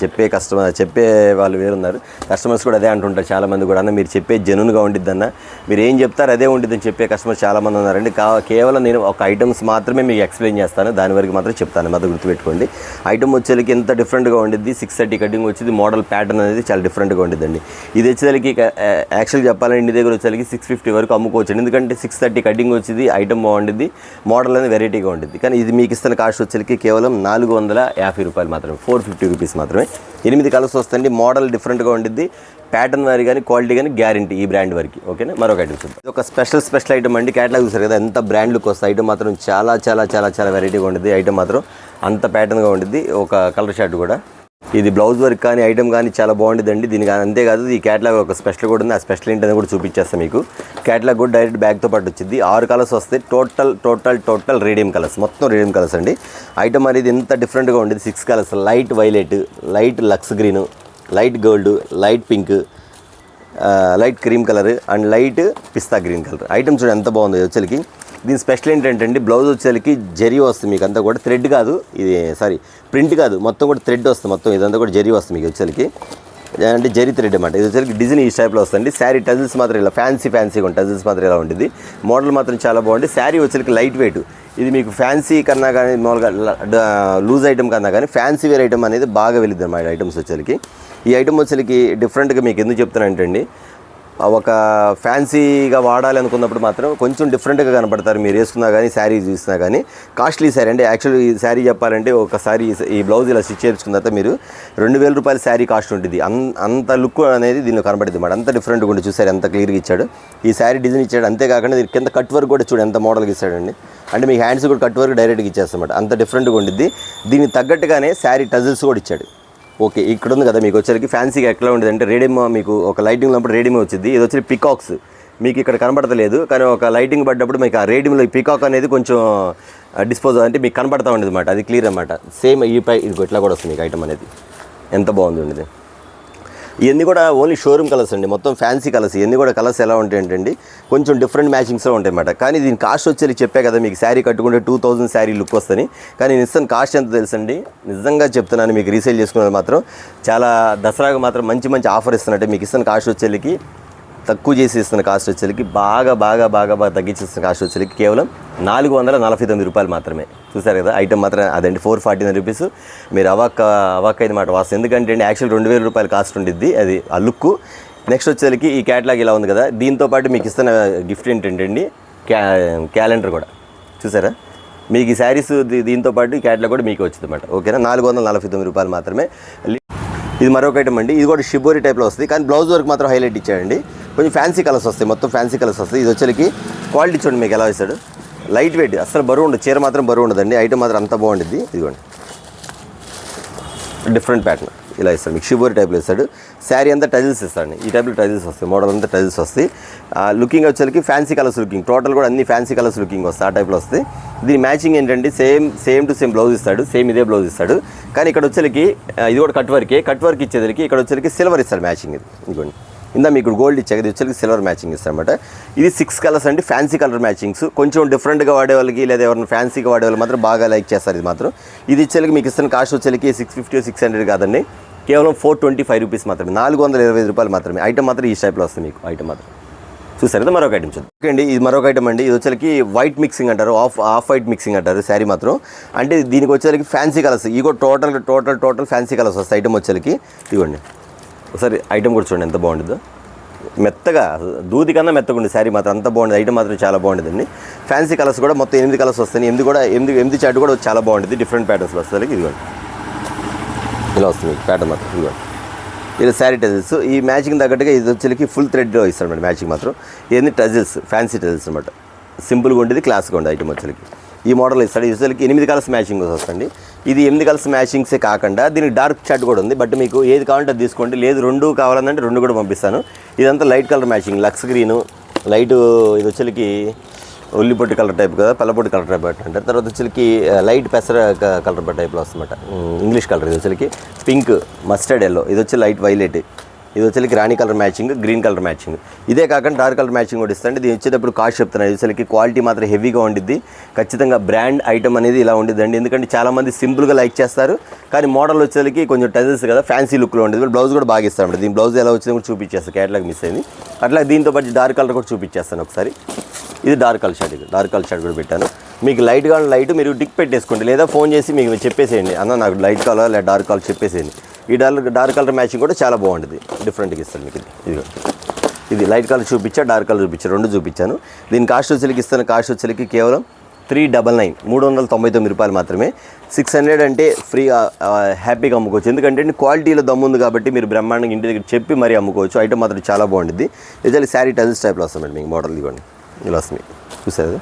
చెప్పే వాళ్ళు వేరున్నారు. కస్టమర్స్ కూడా అదే అంటుంటారు చాలామంది కూడా, అన్న మీరు చెప్పే జెన్యూన్గా ఉండిద్దన్న, మీరు ఏం చెప్తారు అదే ఉండిద్దని చెప్పే కస్టమర్స్ చాలామంది ఉన్నారండి. కేవలం నేను ఒక ఐటమ్స్ మాత్రమే మీకు ఎక్స్ప్లెయిన్ చేస్తాను, దాని వరకు మాత్రం చెప్తాను, మాత్రం గుర్తుపెట్టుకోండి. ఐటమ్ వచ్చేసరికి ఎంత డిఫరెంట్గా ఉండిద్ది, 630 కటింగ్ వచ్చింది, మోడల్ ప్యాటర్న్ అనేది చాలా డిఫరెంట్గా ఉండిద్దండి. ఇది వచ్చేసరికి యాక్చువల్గా చెప్పాలంటే ఇంటి దగ్గర వచ్చేసరికి 650 వరకు అమ్ముకోవచ్చు, ఎందుకంటే 630 కటింగ్ వచ్చింది, ఐటమ్ బాగుండిద్ది, మోడల్ అనేది వెరైటీగా ఉండిద్ది. కానీ ఇది మీకు ఇస్తున్న కాస్ట్ వచ్చేసరికి కేవలం 450 రూపాయలు మాత్రమే, 450 రూపీస్ మాత్రమే. 8 కలర్స్ వస్తుంది, మోడల్ డిఫరెంట్గా ఉండిద్ది, ప్యాటర్న్ వారి కానీ క్వాలిటీ కానీ గ్యారంటీ ఈ బ్రాండ్ వరకు. ఓకేనా, మరొక ఐటమ్ చూద్దాం. ఇది ఒక స్పెషల్ ఐటమ్ అండి. క్యాటలాగ్ చూసారు కదా ఎంత బ్రాండ్ లుక్ వస్తుంది. ఐటమ్ మాత్రం చాలా చాలా చాలా చాలా వెరైటీగా ఉంటుంది. ఐటమ్ మాత్రం అంత ప్యాటర్న్గా ఉంటుంది. ఒక కలర్ షర్ట్ కూడా, ఇది బ్లౌజ్ వర్క్ కానీ ఐటమ్ కానీ చాలా బాగుంటుందండి. దీనికి అంతేకాదు ఈ క్యాటలాగ్ ఒక స్పెషల్ కూడా ఉంది, ఆ స్పెషల్ ఏంటని కూడా చూపించేస్తాను మీకు. క్యాటలాగ్ కూడా డైరెక్ట్ బ్యాగ్తో పాటు వచ్చింది. 6 కలర్స్ వస్తాయి, టోటల్ రేడియం కలర్స్, మొత్తం రేడియం కలర్స్ అండి. ఐటమ్ అనేది ఎంత డిఫరెంట్గా ఉంటుంది. 6 colours, light violet, light lux green, light gold, light pink, light cream colour and light pista green colour. Item చూడండి ఎంత బాగుంది. వచ్చేసరికి దీని స్పెషల్ ఏంటంటే అండి, బ్లౌజ్ వచ్చేసరికి జరీ వస్తుంది మీకు, అంతా కూడా థ్రెడ్ కాదు, ఇది ప్రింట్ కాదు, మొత్తం కూడా థ్రెడ్ వస్తుంది, మొత్తం ఇదంతా కూడా జరీ వస్తుంది మీకు వచ్చేసరికి, అంటే జరీ థ్రెడ్ అన్నమాట. ఇది వచ్చేసరికి డిజైన్ ఈ టైప్లో వస్తుంది. శారీ టజిల్స్ మాత్రం ఇలా ఫ్యాన్సీగా ఉంటుంది, టజిల్స్ మాత్రం ఇలా ఉంటుంది. మోడల్ మాత్రం చాలా బాగుంది. శారీ వచ్చేసరికి లైట్ వెయిట్, ఇది మీకు ఫ్యాన్సీ కన్నా కానీ మామూలుగా లూజ్ ఐటమ్ కన్నా కానీ ఫ్యాన్సీ వేర్ ఐటమ్ అనేది బాగా వెళ్ళిద్ది అన్నమాట ఐటమ్స్ వచ్చేసరికి. ఈ ఐటమ్ వచ్చేసరికి డిఫరెంట్గా మీకు ఎందుకు చెప్తానంటే, ఒక ఫ్యాన్సీగా వాడాలి అనుకున్నప్పుడు మాత్రం కొంచెం డిఫరెంట్గా కనపడతారు మీరు వేసుకున్నా కానీ, శారీ చూసినా కానీ. కాస్ట్లీ శారీ అంటే యాక్చువల్లీ ఈ శారీ చెప్పాలంటే ఒకసారి ఈ బ్లౌజ్ ఇలా స్టిచ్ చేయించుకున్న తర్వాత మీరు 2000 రూపాయల శారీ కాస్ట్ ఉంటుంది. అంత లుక్ అనేది దీనిలో కనపడుతుంది అన్నమాట. అంత డిఫరెంట్గా ఉంటుంది. చూసారు ఎంత క్లియర్గా ఇచ్చాడు, ఈ శారీ డిజైన్ ఇచ్చాడు. అంతేకాకుండా దీని కింద కట్ వర్క్ కూడా చూడు ఎంత మోడల్గా ఇచ్చాడండి. అంటే మీ హ్యాండ్స్ కూడా కట్ వర్క్ డైరెక్ట్గా ఇచ్చేస్తామాట, అంత డిఫరెంట్గా ఉంటుంది. దీనికి తగ్గట్టుగానే శారీ టజిల్స్ కూడా ఇచ్చాడు. ఓకే, ఇక్కడ ఉంది కదా మీకు వచ్చేసరికి ఫ్యాన్సీగా ఎట్లా ఉండేది అంటే, రేడియం మీకు ఒక లైటింగ్ ఉన్నప్పుడు రేడియం వచ్చింది. ఇది వచ్చి పికాక్స్ మీకు ఇక్కడ కనబడతలేదు, కానీ ఒక లైటింగ్ పడ్డప్పుడు మీకు ఆ రేడియంలో ఈ పికాక్ అనేది కొంచెం డిస్పోజ్ అంటే మీకు కనబడతా ఉండేది అన్నమాట. అది క్లియర్ అన్నమాట. సేమ్ ఈ పై ఇది ఇట్లా కూడా వస్తుంది మీకు ఐటమ్ అనేది. ఎంత బాగుంది ఉండేది. ఇవన్నీ కూడా ఓన్లీ షోరూమ్ కలర్స్ అండి, మొత్తం ఫ్యాన్సీ కలర్స్. ఇవన్నీ కూడా కలర్స్ ఎలా ఉంటాయి అంటే కొంచెం డిఫరెంట్ మ్యాచింగ్స్లో ఉంటాయి అన్నమాట. కానీ దీని కాస్ట్ వచ్చేది చెప్పే కదా మీకు, శారీ కట్టుకుంటే 2000 శారీ లుక్ వస్తుంది. కానీ నేను ఇస్తాను కాస్ట్ ఎంత తెలుసండి, నిజంగా చెప్తున్నాను మీకు, రీసేల్ చేసుకునేది మాత్రం చాలా దసరాకు మాత్రం మంచి ఆఫర్ ఇస్తున్నట్టే. మీకు ఇస్తున్న కాస్ట్ వచ్చేకి తక్కువ చేసి ఇస్తున్న కాస్ట్ వచ్చేకి బాగా తగ్గించేస్తున్న కాస్ట్ వచ్చేకి కేవలం 449 రూపాయలు మాత్రమే. చూసారు కదా ఐటమ్ మాత్రం అదండి, 449 రూపీస్. మీరు అవాక్ అయింది మాట వాస్తవం. ఎందుకంటే అండి యాక్చువల్ 2000 రూపాయలు కాస్ట్ ఉండిద్ది అది ఆ లుక్. నెక్స్ట్ వచ్చేసరికి ఈ క్యాటలాగ్ ఇలా ఉంది కదా, దీంతో పాటు మీకు ఇస్తున్న గిఫ్ట్ ఏంటంటే అండి క్యాలెండర్ కూడా. చూసారా మీకు ఈ శారీస్ దీంతో పాటు ఈ క్యాటలాగ్ కూడా మీకు వచ్చింది అన్నమాట. ఓకేనా, 449 రూపాయలు మాత్రమే. ఇది మరొక ఐటమ్ అండి, ఇది కూడా షిబోరి టైప్లో వస్తుంది, కానీ బ్లౌజ్ వర్క్ మాత్రం హైలైట్ ఇచ్చాడండి. కొంచెం ఫ్యాన్సీ కలర్స్ వస్తాయి, మొత్తం ఫ్యాన్సీ కలర్స్ వస్తాయి. ఇది వచ్చేసరికి క్వాలిటీ చూడండి మీకు ఎలా ఇస్తాడు, లైట్ వెయిట్, అసలు బరువు ఉండదు, చీర మాత్రం బరువు ఉండదండి. ఐటమ్ మాత్రం అంత బాగుంటుంది. ఇదిగోండి డిఫరెంట్ ప్యాటర్న్ ఇలా ఇస్తాడు మీకు, షిబోరి టైప్లో ఇస్తాడు. శారీ అంతా టజిల్స్ ఇస్తాడు, ఈ టైప్లో టజిల్స్ వస్తాయి, మోడల్ అంతా టజిల్స్ వస్తాయి. లుకింగ్ వచ్చేసరికి ఫ్యాన్సీ కలర్స్ లుకింగ్, టోటల్ కూడా అన్ని ఫ్యాన్సీ కలర్స్ లుకింగ్ వస్తాయి, ఆ టైప్లో వస్తాయి. దీని మ్యాచింగ్ ఏంటంటే సేమ్ టు సేమ్ బ్లౌజ్ ఇస్తాడు, సేమ్ ఇదే బ్లౌజ్ ఇస్తాడు. కానీ ఇక్కడ వచ్చేసరికి ఇది కూడా కట్ వర్క్ ఇచ్చేసరికి ఇక్కడ వచ్చేసరికి సిల్వర్ ఇస్తాడు మ్యాచింగ్. ఇది ఇదిగోండి, ఇందా మీకు గోల్డ్ ఇచ్చాక ఇది వచ్చేసరికి సిల్వర్ మ్యాచింగ్ ఇస్తారన్నమాట. ఇది 6 కలర్స్ అండి, ఫ్యాన్సీ కలర్ మ్యాచింగ్స్. కొంచెం డిఫరెంట్గా వాడే వాళ్ళకి లేదా ఎవరైనా ఫ్యాన్సీగా వాడే వాళ్ళు మాత్రం బాగా లైక్ చేస్తారు. ఇది మాత్రం ఇది ఇచ్చేకి మీకు ఇస్తున్న కాస్ట్ వచ్చేకి 650 600 కాదండి, కేవలం 425 రూపీస్ మాత్రమే, 425 రూపాయలు మాత్రమే. ఐటమ్ మాత్రం ఈ టైప్లో వస్తుంది మీకు ఐటమ్ మాత్రం. చూసారు కదా మరొక ఐటమ్ చూద్దాం. ఓకే అండి, ఇది మరొక ఐటమ్ అండి. ఇది వచ్చేసరికి వైట్ మిక్సింగ్ అంటారు, ఆఫ్ వైట్ మిక్సింగ్ అంటారు శారీ మాత్రం. అంటే దీనికి వచ్చేసరికి ఫ్యాన్సీ కలర్స్, ఇవి కూడా టోటల్ ఫ్యాన్సీ కలర్స్ వస్తాయి. ఐటమ్ వచ్చేసరికి ఇవ్వండి ఒకసారి ఐటమ్ కూడా చూడండి ఎంత బాగుంటుందో, మెత్తగా దూది కన్నా మెత్తగా ఉంది శారీ మాత్రం, అంత బాగుంటుంది. ఐటమ్ మాత్రం చాలా బాగుంటుందండి. ఫ్యాన్సీ కలర్స్ కూడా మొత్తం 8 కలర్స్ వస్తాయి. 8 చార్ట్ కూడా చాలా బాగుంటుంది, డిఫరెంట్ ప్యాటర్న్స్లో వస్తుంది. ఇదిగోండి ఇలా వస్తుంది ప్యాటర్న్ మాత్రం. ఇదిగోండి ఇలా శారీ టజిల్స్, ఈ మ్యాచింగ్ తగ్గట్టుగా ఇది వచ్చేకి ఫుల్ థ్రెడ్లో ఇస్తాడు అన్నమాట మ్యాచింగ్ మాత్రం. ఇవన్నీ టజిల్స్, ఫ్యాన్సీ టజిల్స్ అనమాట. సింపుల్గా ఉండేది, క్లాస్గా ఉండేది ఐటమ్ వచ్చేకి. ఈ మోడల్ ఇస్తాడు. ఇది వచ్చేసరికి 8 కలర్స్ మ్యాచింగ్ వస్తుంది. ఇది 8 కలర్స్ మ్యాచింగ్సే కాకుండా దీనికి డార్క్ చాట్ కూడా ఉంది. బట్ మీకు ఏది కావాలంటే అది తీసుకోండి, లేదు 2 కావాలంటే 2 కూడా పంపిస్తాను. ఇదంతా light colour matching, lux green light, ఇది వచ్చేసరికి ఉల్లిపొట్టి కలర్ టైప్ కదా, పల్లపొట్టి కలర్ టైప్ అంటారు. తర్వాత వచ్చేసరికి లైట్ పెసర కలర్ టైప్లో వస్తుందన్నమాట, ఇంగ్లీష్ కలర్. ఇది వచ్చేసరికి పింక్, మస్టర్డ్ ఎల్లో, ఇది వచ్చి లైట్ వైలెట్, ఇది వచ్చేసరికి rani colour matching, green colour matching. ఇదే కాకుండా డార్క్ కలర్ మ్యాచింగ్ కూడా ఇస్తాండి. ఇది వచ్చేటప్పుడు కాస్ట్ చెప్తున్నాను. ఇది వచ్చేసరికి క్వాలిటీ మాత్రం హెవీగా ఉండిద్ది. ఖచ్చితంగా బ్రాండ్ ఐటమ్ అనేది ఇలా ఉండిద్దండి. ఎందుకంటే చాలామంది సింపుల్గా లైక్ చేస్తారు, కానీ మోడల్ వచ్చేసరికి కొంచెం టజల్స్ కదా, ఫ్యాన్సీ లుక్లో ఉండేది. బ్లౌజ్ కూడా బాగా ఇస్తాను. దీని బ్లౌజ్ ఎలా వచ్చిందో కూడా చూపించేస్తాను, క్యాటలాగ్ మిస్ అయింది. అట్లా దీంతో పాటు డార్క్ కలర్ కూడా చూపించేస్తాను ఒకసారి. ఇది డార్క్ కలర్ షర్ట్, ఇది డార్క్ కలర్ షర్ట్ కూడా పెట్టాను. మీకు లైట్ కావాలి లైట్ మీరు టిక్ పెట్టేసుకోండి, లేదా ఫోన్ చేసి మీకు చెప్పేసేయండి, అన్న నాకు లైట్ కలర్ లేదా డార్క్ కలర్ చెప్పేసేయండి. ఈ డార్క్ కలర్ మ్యాచింగ్ కూడా చాలా బాగుంటుంది, డిఫరెంట్గా ఇస్తాను మీకు. ఇది లైట్ కలర్ చూపించా, డార్క్ కలర్ చూపించా, 2 చూపించాను. దీని కాస్ట్ వచ్చేసరికి ఇస్తాను. కాస్ట్ వచ్చేసరికి కేవలం 399, 399 రూపాయలు మాత్రమే. 600 అంటే ఫ్రీగా హ్యాపీగా అమ్ముకోవచ్చు. ఎందుకంటే క్వాలిటీలో దమ్ముంది కాబట్టి మీరు బ్రహ్మాండంగా ఇంటి దగ్గర చెప్పి మరీ అమ్ముకోవచ్చు. ఐటమ్ మాత్రం చాలా బాగుంటుంది. ఇది శారీ టజల్స్ టైప్లో వస్తుందండి మీకు మోడల్. ఇదిగోండి ఇలా వస్తుంది, చూసారు.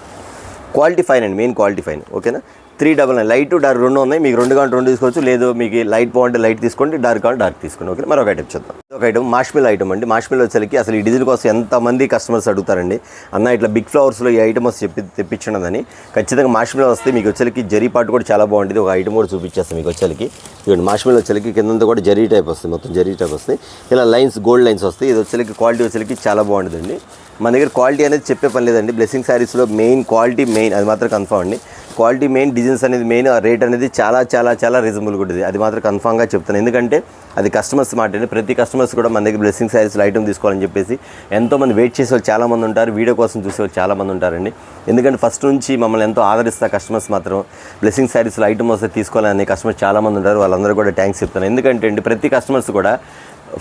క్వాలిటీ ఫైన్ అండి, మెయిన్ క్వాలిటీ ఫైన్. ఓకేనా. 399, లైట్ డార్క్ 2 ఉన్నాయి. మీకు 2 కావాలి 2 తీసుకోవచ్చు, లేదు మీకు లైట్ బాగుంటే లైట్ తీసుకోండి, డార్క్ కావాలి డార్క్ తీసుకోండి. ఓకే, మరొక ఐటమ్ చూద్దాం. ఒక ఐటమ్ మాష్మిల్ ఐటమ్ అండి. మాష్మిల్ వచ్చేసరికి అసలు ఈ డిజైన్ కోసం ఎంతమంది కస్టమర్స్ అడుగుతారండి, అన్న ఇట్లా బిగ్ ఫ్లవర్స్లో ఈ ఐటమ్ వస్తే తెప్పించండి. ఖచ్చితంగా మాష్మిల్ వస్తే మీకు వచ్చేసరికి జరీ పార్ట్ కూడా చాలా బాగుంటుంది. ఒక ఐటమ్ కూడా చూపించేస్తాం మీకు వచ్చేసరికి. ఇవ్వండి మాష్మిల్ వచ్చేసరికి కిందంతా కూడా జరీ టైప్ వస్తుంది, మొత్తం జరీ టైప్ వస్తుంది. ఇలా లైన్స్, గోల్డ్ లైన్స్ వస్తాయి. ఇది వచ్చేసరికి క్వాలిటీ వచ్చేసరికి చాలా బాగుంటుందండి. మన దగ్గర క్వాలిటీ అనేది చెప్పే పని లేదండి. బ్లెస్సింగ్ శారీస్లో మెయిన్ క్వాలిటీ మెయిన్, అది మాత్రం కన్ఫర్మ్ అండి. క్వాలిటీ మెయిన్, డిజైన్స్ అనేది మెయిన్, రేట్ అనేది చాలా చాలా చాలా రీజనబుల్గా ఉంటుంది. అది మాత్రం కన్ఫామ్గా చెప్తాను. ఎందుకంటే అది కస్టమర్స్ మాట అండి. ప్రతి కస్టమర్స్ కూడా మన దగ్గర బ్లెస్సింగ్ శారీస్లో ఐటమ్ తీసుకోవాలని చెప్పేసి ఎంతోమంది వెయిట్ చేసే వాళ్ళు చాలామంది ఉంటారు, వీడియో కోసం చూసే వాళ్ళు చాలామంది ఉంటారండి. ఎందుకంటే ఫస్ట్ నుంచి మమ్మల్ని ఎంతో ఆదరిస్తారు కస్టమర్స్ మాత్రం. బ్లెస్సింగ్ శారీస్లో ఐటమ్ వస్తే తీసుకోవాలని కస్టమర్స్ చాలామంది ఉంటారు. వాళ్ళందరూ కూడా థ్యాంక్స్ చెప్తాను. ఎందుకంటే అండి ప్రతి కస్టమర్స్ కూడా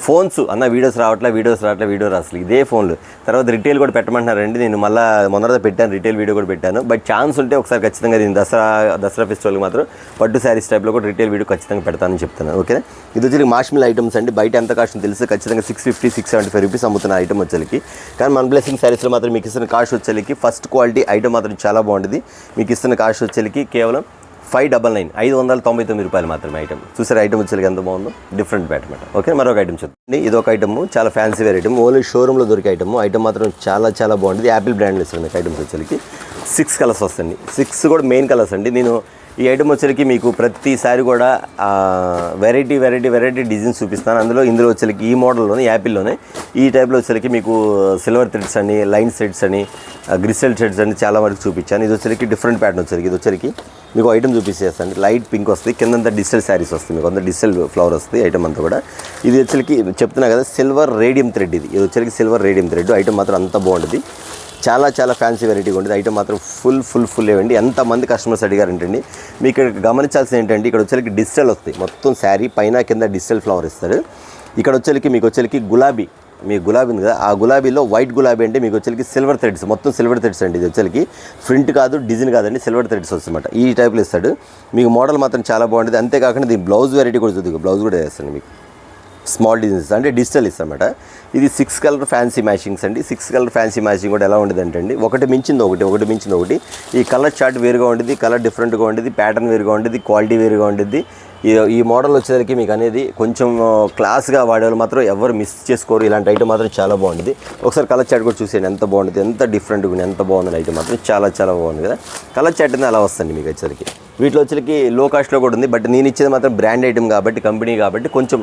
ఫోన్స్ అన్న వీడియోస్ రావట్లే, వీడియో రాసలు ఇదే ఫోన్లు. తర్వాత రిటైల్ కూడా పెట్టమంటున్నారండి. నేను మళ్ళీ మొదట పెట్టాను, రిటైల్ వీడియో కూడా పెట్టాను. బట్ ఛాన్స్ ఉంటే ఒకసారి ఖచ్చితంగా నేను దసరా ఫెస్టివల్కి మాత్రం పట్టు శారీస్ టైప్లో కూడా రిటైల్ వీడియో ఖచ్చితంగా పెడతానని చెప్తాను. ఓకే, ఇది వచ్చి మాష్మిల్ ఐటమ్స్ అండి. బయట ఎంత కాస్ట్ తెలుసు, ఖచ్చితంగా 650, 675 రూపీస్ అమ్ముతున్న ఐటమ్ వచ్చేకి. కానీ మన బ్లెస్సింగ్ శారీస్లో మాత్రం మీకు ఇస్తున్న కాస్ట్ వచ్చేకి ఫస్ట్ క్వాలిటీ ఐటమ్ మాత్రం చాలా బాగుంటుంది. మీకు ఇస్తున్న కాస్ట్ వచ్చేకి కేవలం 599, 599 రూపాయలు మాత్రమే ఐటమ్. చూసారు ఐటమ్ వచ్చేకి ఎంత బాగుందో, డిఫరెంట్ బ్యాట్ అనమాట. ఓకే, మరొక ఐటమ్ చూద్దాం. ఇది ఒక ఐటమ్ చాలా ఫ్యాన్సీ వేర్ ఐటమ్, ఓన్లీ షోరూంలో దొరికే ఐటమ్ మాత్రం చాలా చాలా బాగుంటుంది. యాపిల్ బ్రాండ్లో ఇస్తుంది మీకు ఐటమ్స్ వచ్చేకి. 6 కలర్స్ వస్తుంది, 6 కూడా మెయిన్ కలర్స్ అండి. నేను ఈ ఐటమ్ వచ్చేకి మీకు ప్రతిసారి కూడా వెరైటీ డిజైన్స్ చూపిస్తాను. ఇందులో వచ్చేకి ఈ మోడల్లోనే, యాపిల్లోనే ఈ టైప్లో వచ్చేకి మీకు సిల్వర్ థ్రెడ్స్ అని, లైన్ థ్రెడ్స్ అని, గ్రిసెల్ థ్రెడ్స్ అని చాలా వరకు చూపించాను. ఇది వచ్చేకి డిఫరెంట్ ప్యాటర్న్ వచ్చేకి. ఇది వచ్చేకి మీకు ఐటమ్ చూపిస్తాను. లైట్ పింక్ వస్తుంది, కిందంతా డిజిటల్ శారీస్ వస్తుంది, మీకు అంతా డిజిటల్ ఫ్లవర్ వస్తుంది ఐటమ్ అంతా కూడా. ఇది వచ్చేకి చెప్తున్నా కదా సిల్వర్ రేడియం థ్రెడ్. ఇది వచ్చేకి సిల్వర్ రేడియం థ్రెడ్. ఐటమ్ మాత్రం అంత బాగుంటుంది, చాలా చాలా ఫ్యాన్సీ వెరైటీగా ఉంటుంది. ఐటమ్ మాత్రం ఫుల్ ఇవ్వండి. ఎంతమంది కస్టమర్స్ అడిగారంటండి. మీకు ఇక్కడ గమనించాల్సింది ఏంటంటే ఇక్కడ వచ్చేకి డిజిటల్ వస్తుంది, మొత్తం శారీ పైన కింద డిజిటల్ ఫ్లవర్ ఇస్తారు. ఇక్కడ వచ్చేకి మీకు వచ్చేకి గులాబీ, మీ గులాబీ ఉంది కదా, ఆ గులాబీలో వైట్ గులాబీ అంటే మీకు వచ్చేకి సిల్వర్ థ్రెడ్స్, మొత్తం సిల్వర్ థ్రెడ్స్ అండి. ఇది వచ్చేకి ప్రింట్ కాదు, డిజైన్ కాదండి, సిల్వర్ థ్రెడ్స్ వస్తుందన్నమాట. ఈ టైప్లో ఇస్తాడు మీకు. మోడల్ మాత్రం చాలా బాగుంటుంది. అంతేకాకుండా దీని బ్లౌజ్ వెరైటీ కూడా చూద్దాం. బ్లౌజ్ కూడా వేస్తాను మీకు, స్మాల్ డిజైన్స్ అంటే డిజిటల్ ఇస్తామన్నమాట. ఇది 6 కలర్ ఫ్యాన్సీ మ్యాచింగ్స్ అండి. 6 కలర్ ఫ్యాన్సీ మ్యాచింగ్ కూడా ఎలా ఉంటుంది అంటే అండి, ఒకటి మించింది ఒకటి. ఈ కలర్ చార్ట్ వేరుగా ఉంటుంది, కలర్ డిఫరెంట్గా ఉంటుంది, ప్యాటర్న్ వేరుగా ఉంటుంది, క్వాలిటీ వేరుగా ఉంటుంది. ఈ మోడల్ వచ్చేసరికి మీకు అనేది కొంచెం క్లాస్గా వాడేవాళ్ళు మాత్రం ఎవరు మిస్ చేసుకోరు. ఇలాంటి ఐటమ్ మాత్రం చాలా బాగుంటుంది. ఒకసారి కలర్ చార్ట్ కూడా చూసేయండి, ఎంత బాగుంటుంది, ఎంత డిఫరెంట్గా ఉంది, ఎంత బాగుంది ఐటమ్ మాత్రం చాలా చాలా బాగుంది కదా. కలర్ చార్ట్ అనేది అలా వస్తుంది మీకు వచ్చేసరికి. వీటిలో వచ్చేకి లో కాస్ట్లో కూడా ఉంది. బట్ నేను ఇచ్చేది మాత్రం బ్రాండ్ ఐటమ్ కాబట్టి, కంపెనీ కాబట్టి కొంచెం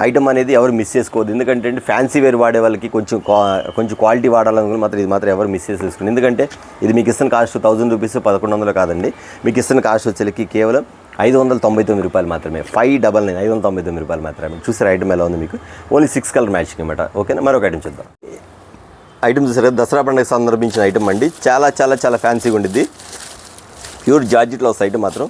ఐటమ్ అనేది ఎవరు మిస్ చేసుకోవద్దు. ఎందుకంటే ఫ్యాన్సీ వేర్ వాడే వాళ్ళకి కొంచెం క్వాలిటీ వాడాలనుకుని మాత్రం ఇది మాత్రం ఎవరు మిస్ చేసుకోండి. ఎందుకంటే ఇది మీకు ఇస్తున్న కాస్ట్ 1000 రూపీస్, 1100 కాదండి. మీకు ఇస్తున్న కాస్ట్ వచ్చేకి కేవలం 599 రూపాయలు మాత్రమే. 599, 599 రూపాయలు మాత్రమే. చూసారు ఐటమ్ ఎలా ఉంది మీకు. ఓన్లీ 6 కలర్ మ్యాచింగ్ అనమాట. ఓకేనా, మరొక ఐటమ్ చూద్దాం. ఐటమ్ చూసారు దసరా పండుగ సందర్భించిన ఐటమ్ అండి. చాలా చాలా చాలా ఫ్యాన్సీగా ఉండిద్ది. ప్యూర్ జార్జెట్లో వస్తే ఐటమ్ మాత్రం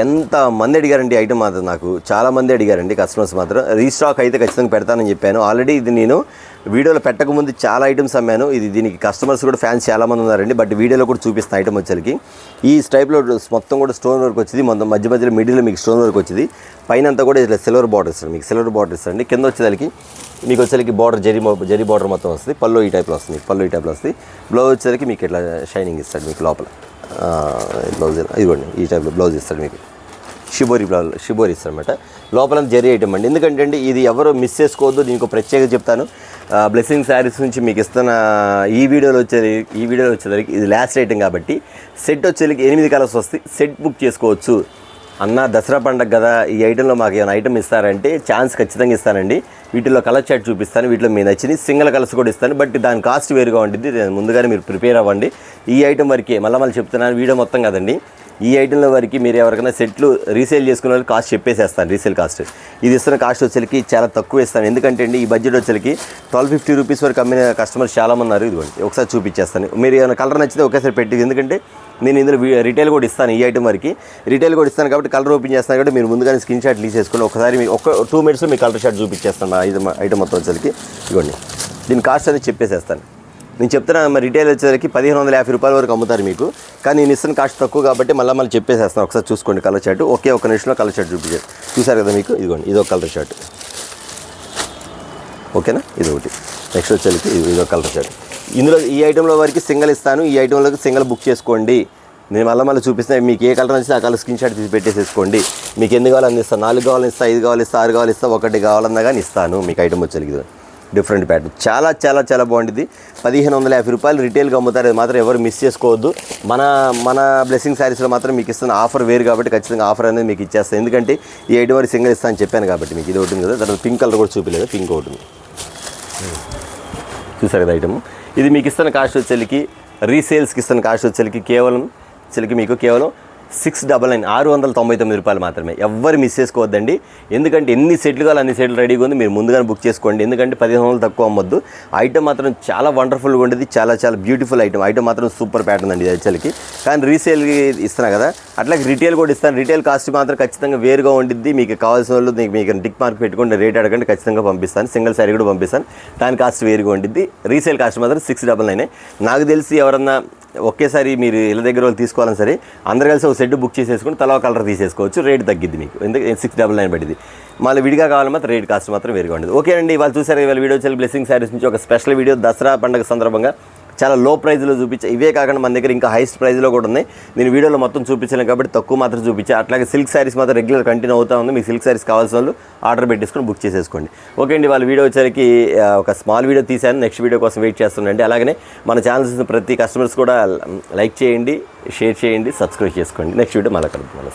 ఎంతమంది అడిగారండి ఐటమ్ మాత్రం. నాకు చాలామంది అడిగారండి కస్టమర్స్ మాత్రం. రీస్టాక్ అయితే ఖచ్చితంగా పెడతానని చెప్పాను. ఆల్రెడీ ఇది నేను వీడియోలో పెట్టకముందు చాలా ఐటమ్స్ అమ్మాను. దీనికి కస్టమర్స్ కూడా ఫ్యాన్స్ చాలామంది ఉన్నారండి. బట్ వీడియోలో కూడా చూపిస్తాను ఐటమ్ వచ్చేకి. ఈ టైప్లో మొత్తం కూడా స్టోన్ వర్క్ వచ్చింది, మొత్తం మధ్యలో మిడిల్లో మీకు స్టోన్ వర్క్ వచ్చింది. పైన అంతా కూడా ఇట్లా సిల్వర్ బార్డర్ ఇస్తాడు మీకు, సిల్వర్ బార్డర్ ఇస్తాండి. కింద వచ్చేదానికి మీకు వచ్చేకి బార్డర్ జరీ బార్డర్ మొత్తం వస్తుంది. పళ్ళు ఈ టైప్లో వస్తుంది, బ్లౌజ్ వచ్చేసరికి మీకు ఇట్లా షైనింగ్ ఇస్తాడు మీకు లోపల. బ్లౌజ్ ఇదిగోండి ఈ టైప్లో బ్లౌజ్ ఇస్తాడు మీకు. షిబోరి ఇస్తారనమాట. లోపల జరీ ఐటమ్ అండి. ఎందుకంటే అండి ఇది ఎవరు మిస్ చేసుకోవద్దు. దీనికి ప్రత్యేకంగా చెప్తాను. బ్లెస్సింగ్ శారీస్ నుంచి మీకు ఇస్తున్న ఈ వీడియోలో వచ్చేసరికి ఇది లాస్ట్ ఐటమ్ కాబట్టి సెట్ వచ్చేసరికి 8 కలర్స్ వస్తాయి. సెట్ బుక్ చేసుకోవచ్చు. అన్న దసరా పండగ కదా, ఈ ఐటెంలో మాకు ఏమైనా ఐటమ్ ఇస్తారంటే ఛాన్స్ ఖచ్చితంగా ఇస్తానండి. వీటిలో కలర్ చార్ట్ చూపిస్తాను. వీటిలో మీ నచ్చింది సింగిల్ కలర్స్ కూడా ఇస్తాను. బట్ దాని కాస్ట్ వేరుగా ఉంటుంది. ముందుగానే మీరు ప్రిపేర్ అవ్వండి. ఈ ఐటమ్ వరకే మళ్ళీ చెప్తున్నాను, వీడియో మొత్తం కదండి. ఈ ఐటెంలో వరకు మీరు ఎవరికైనా సెట్లు రీసేల్ చేసుకునే వాళ్ళకి కాస్ట్ చెప్పేసేస్తాను. రీసేల్ కాస్ట్ ఇది ఇస్తున్న కాస్ట్ వచ్చేసరికి చాలా తక్కువ ఇస్తాను. ఎందుకంటే అండి ఈ బడ్జెట్ వచ్చేసరికి 1250 రూపీస్ వరకు అమ్మిన కస్టమర్స్ చాలామంది ఉన్నారు. ఇదిగోండి ఒకసారి చూపించేస్తాను. మీరు ఏమైనా కలర్ నచ్చితే ఒకేసారి పెట్టి, ఎందుకంటే నేను ఇందులో రిటైల్ కూడా ఇస్తాను. ఈ ఐటమ్ వరకు రిటైల్ కూడా ఇస్తాను కాబట్టి కలర్ ఓపెన్ చేస్తాను కాబట్టి మీరు ముందుగానే స్క్రీన్ షాట్ తీసేసుకోండి. ఒకసారి మీకు 2 మినిట్స్లో మీ కలర్ షాట్ చూపించేస్తాను. ఐటమ్ మొత్తం వచ్చేసరికి ఇదిగోండి దీని కాస్ట్ అనేది చెప్పేసేస్తాను. నేను చెప్తున్నా రిటైల్ వచ్చేసరికి 1550 రూపాయల వరకు అమ్ముతారు మీకు. కానీ నేను ఇస్తున్న కాస్ట్ తక్కువ కాబట్టి మళ్ళీ చెప్పేసేస్తాను. ఒకసారి చూసుకోండి కలర్ షార్ట్. ఒక నిమిషంలో కలర్ షార్ట్ చూసారు కదా మీకు. ఇదిగోండి ఇదొక కలర్ షార్ట్. ఓకేనా, ఇది ఒకటి. నెక్స్ట్ వచ్చేసరికి ఇదొక కలర్ షార్ట్. ఇందులో ఈ ఐటెంలో వరకు సింగిల్ ఇస్తాను. ఈ ఐటెంలోకి సింగిల్ బుక్ చేసుకోండి. నేను మళ్ళీ చూపిస్తాను. మీకు ఏ కలర్ నచ్చితే ఆ కలర్ స్క్రీన్ షాట్ తీసి పెట్టేసేసుకోండి. మీకు ఎన్ని కావాలని ఇస్తాను. 4 కావాలని ఇస్తాను, 5 కావాలి ఇస్తాను, 6 కావాలి ఇస్తాను, 1 కావాలన్నా కానీ ఇస్తాను. మీకు ఐటమ్ వచ్చేసరికి డిఫరెంట్ ప్యాటర్న్ చాలా చాలా చాలా బాగుంటుంది. 1550 రూపాయలు రిటైల్గా అమ్ముతారు. అది మాత్రం ఎవరు మిస్ చేసుకోవద్దు. మన బ్లెస్సింగ్ శారీస్లో మాత్రం మీకు ఇస్తున్న ఆఫర్ వేరు కాబట్టి ఖచ్చితంగా ఆఫర్ అనేది మీకు ఇచ్చేస్తాను. ఎందుకంటే ఈ ఐటమ్ వరకు సింగిల్ ఇస్తాను అని చెప్పాను కాబట్టి మీకు ఇది ఒకటి కదా. తర్వాత పింక్ కలర్ కూడా చూపించలేదు, పింక్ ఒకటి చూసారు కదా ఐటమ్. ఇది మీకు ఇస్తున్న కాస్ట్ వచ్చేసరికి రీసేల్స్కి ఇస్తున్న కాస్ట్ వచ్చేసరికి మీకు కేవలం 699 699 రూపాయలు మాత్రమే. ఎవ్వరు మిస్ చేసుకోవద్దండి. ఎందుకంటే ఎన్ని సెట్లు కావాలి అన్ని సెట్లు రెడీగా ఉంది. మీరు ముందుగానే బుక్ చేసుకోండి. ఎందుకంటే 1500 తక్కువ అమ్మొద్దు. ఐటమ్ మాత్రం చాలా వండర్ఫుల్గా ఉంటుంది. చాలా చాలా బ్యూటిఫుల్ ఐటమ్ మాత్రం సూపర్ ప్యాటర్న్ అండి యాక్చువల్కి. కానీ రీసేల్కి ఇస్తున్నా కదా, అట్లాగే రిటైల్ కూడా ఇస్తాను. రిటైల్ కాస్ట్ మాత్రం ఖచ్చితంగా వేరుగా ఉంటుంది. మీకు కావాల్సిన వాళ్ళు మీకు టిక్ మార్క్ పెట్టుకుంటే రేట్ అడగండి, ఖచ్చితంగా పంపిస్తాను. సింగిల్ శారీ కూడా పంపిస్తాను. దాని కాస్ట్ వేరుగా ఉంటుంది. రీసేల్ కాస్ట్ మాత్రం 699. నాకు తెలిసి ఎవరన్నా ఒకేసారి మీరు ఇళ్ళ దగ్గర వాళ్ళు తీసుకోవాలని సరే అందరు కలిసి ఒక సెట్ బుక్ చేసేసుకుని తలా కలర్ తీసేసుకోవచ్చు. రేట్ తగ్గిద్ది మీకు. ఎందుకంటే 699 పడింది. మళ్ళీ విడిగా కావాలన్నా మాత్రం రేట్ కాస్ట్ మాత్రం వేరుగా ఉండదు. ఓకేనండి, వాళ్ళు చూసారు ఇవాళ వీడియో వచ్చి బ్లెస్సింగ్ శారీస్ నుంచి ఒక స్పెషల్ వీడియో. దసరా పండుగ సందర్భంగా చాలా లో ప్రైజ్లో చూపించా. ఇవే కాకుండా మన దగ్గర ఇంకా హైయెస్ట్ ప్రైజ్లో కూడా ఉన్నాయి. నేను వీడియోలో మొత్తం చూపించలేను కాబట్టి తక్కువ మాత్రం చూపించా. అట్లాగే సిల్క్ శారీస్ మాత్రం రెగ్యులర్ కంటిన్యూ అవుతా ఉంది. మీకు సిల్క్ శారీస్ కావాల్సిన వాళ్ళు ఆర్డర్ పెట్టేసుకొని బుక్ చేసేసుకోండి. ఓకే అండి, వాళ్ళ వీడియో వచ్చేసరికి ఒక స్మాల్ వీడియో తీశాను. నెక్స్ట్ వీడియో కోసం వెయిట్ చేస్తుండండి. అలాగనే మన ఛానల్స్ ప్రతి కస్టమర్స్ కూడా లైక్ చేయండి, షేర్ చేయండి, సబ్స్క్రైబ్ చేసుకోండి. నెక్స్ట్ వీడియో మళ్ళీ కలుద్దాం.